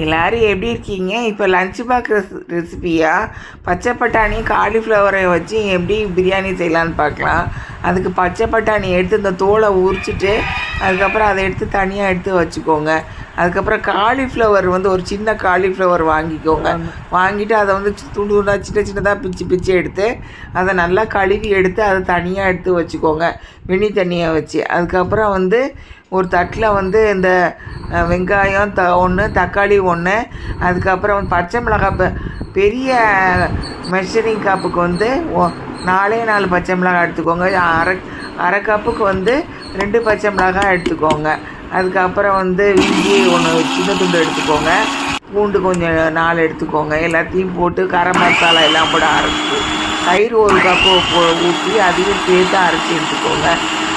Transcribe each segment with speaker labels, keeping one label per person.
Speaker 1: எல்லோரும் எப்படி இருக்கீங்க? இப்போ லஞ்ச் பாக்ஸ் ரெசிபியா பச்சை பட்டாணி காலிஃப்ளவரை வச்சு எப்படி பிரியாணி செய்யலான்னு பார்க்கலாம். அதுக்கு பச்சை பட்டாணி எடுத்து இந்த தோலை உரிச்சிட்டு அதுக்கப்புறம் அதை எடுத்து தனியாக எடுத்து வச்சுக்கோங்க. அதுக்கப்புறம் காலிஃப்ளவர் ஒரு சின்ன காலிஃப்ளவர் வாங்கிக்கோங்க. வாங்கிட்டு அதை துண்டு துண்டாக சின்னதாக பிச்சு எடுத்து அதை நல்லா கழுவி எடுத்து அதை தனியாக எடுத்து வச்சுக்கோங்க வெந்நி தண்ணியை வச்சு. அதுக்கப்புறம் ஒரு தட்டில் இந்த வெங்காயம் ஒன்று, தக்காளி ஒன்று, அதுக்கப்புறம் பச்சை மிளகாய் பெரிய மெஷரிங் கப்புக்கு 4 பச்சை மிளகாய் எடுத்துக்கோங்க. அரை கப்புக்கு 2 பச்சை மிளகாய் எடுத்துக்கோங்க. அதுக்கப்புறம் இஞ்சி ஒன்று சின்ன துண்டு எடுத்துக்கோங்க. பூண்டு கொஞ்சம் 4 எடுத்துக்கோங்க. எல்லாத்தையும் போட்டு கரம் மசாலா எல்லாம் போட்டு அரைச்சி தயிர் 1 கப்பு ஊற்றி அதையும் சேர்த்து அரைச்சி எடுத்துக்கோங்க.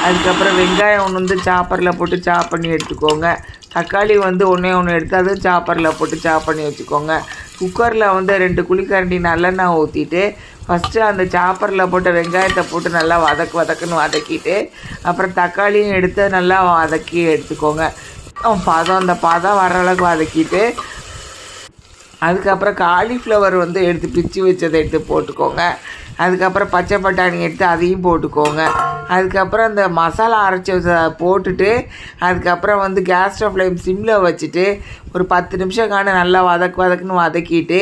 Speaker 1: அதுக்கப்புறம் வெங்காயம் ஒன்று சாப்பரில் போட்டு சாப் பண்ணி எடுத்துக்கோங்க. தக்காளி ஒன்றே எடுத்து அதுவும் சாப்பரில் போட்டு சாப் பண்ணி வச்சுக்கோங்க. குக்கரில் 2 குழிக்கரண்டி நல்லெண்ணெய் ஊற்றிட்டு ஃபஸ்ட்டு அந்த சாப்பரில் போட்டு வெங்காயத்தை போட்டு நல்லா வதக்குன்னு வதக்கிட்டு அப்புறம் தக்காளியும் எடுத்து நல்லா வதக்கி எடுத்துக்கோங்க. அந்த பதம் வர அளவுக்கு வதக்கிட்டு அதுக்கப்புறம் காலிஃப்ளவர் எடுத்து பிச்சு வச்சதை எடுத்து போட்டுக்கோங்க. அதுக்கப்புறம் பச்சை பட்டாணி எடுத்து அதையும் போட்டுக்கோங்க. அதுக்கப்புறம் அந்த மசாலா அரைச்சி போட்டுட்டு அதுக்கப்புறம் கேஸ் ஸ்டவ் ஃப்ளேம் சிம்மில் வச்சுட்டு ஒரு 10 நிமிஷம் நல்லா வதக்குன்னு வதக்கிட்டு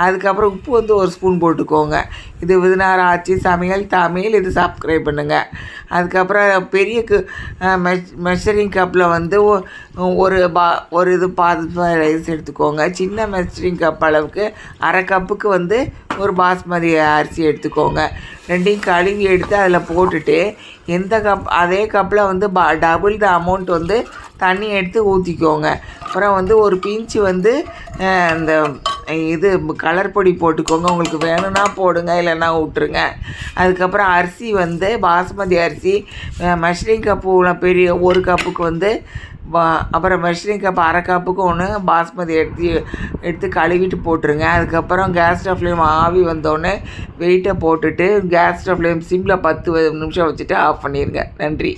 Speaker 1: அதுக்கப்புறம் உப்பு 1 ஸ்பூன் போட்டுக்கோங்க. இது விருதுநகர் ஆச்சி சமையல் தமிழ், இது சப்ஸ்கிரைப் பண்ணுங்கள். அதுக்கப்புறம் பெரிய மெஷரிங் கப்பில் ஒரு ரைஸ் எடுத்துக்கோங்க. சின்ன மெஷரிங் கப் அளவுக்கு அரை கப்புக்கு ஒரு பாஸ்மதி அரிசி எடுத்துக்கோங்க. ரெண்டையும் கழுவி எடுத்து அதில் போட்டுட்டு அதே கப்பில் டபுள் த அமௌண்ட் தண்ணி எடுத்து ஊற்றிக்கோங்க. அப்புறம் ஒரு பிஞ்சு இந்த கலர் பொடி போட்டுக்கோங்க. உங்களுக்கு வேணும்னா போடுங்க, இல்லைன்னா விட்டுருங்க. அதுக்கப்புறம் அரிசி பாஸ்மதி அரிசி மெஷரிங் கப்பு பெரிய 1 கப்புக்கு அப்புறம் மெஷரிங் கப் அரை கப்புக்கு ஒன்று பாஸ்மதி எடுத்து கழுவிட்டு போட்டுருங்க. அதுக்கப்புறம் கேஸ் ஸ்டவ் ஃப்ளேம் ஆவி வந்தோடனே வெயிட்டை போட்டுட்டு கேஸ் ஸ்டவ் ஃப்ளேம் சிம்மில் 10 நிமிஷம் வச்சுட்டு ஆஃப் பண்ணிடுங்க. நன்றி.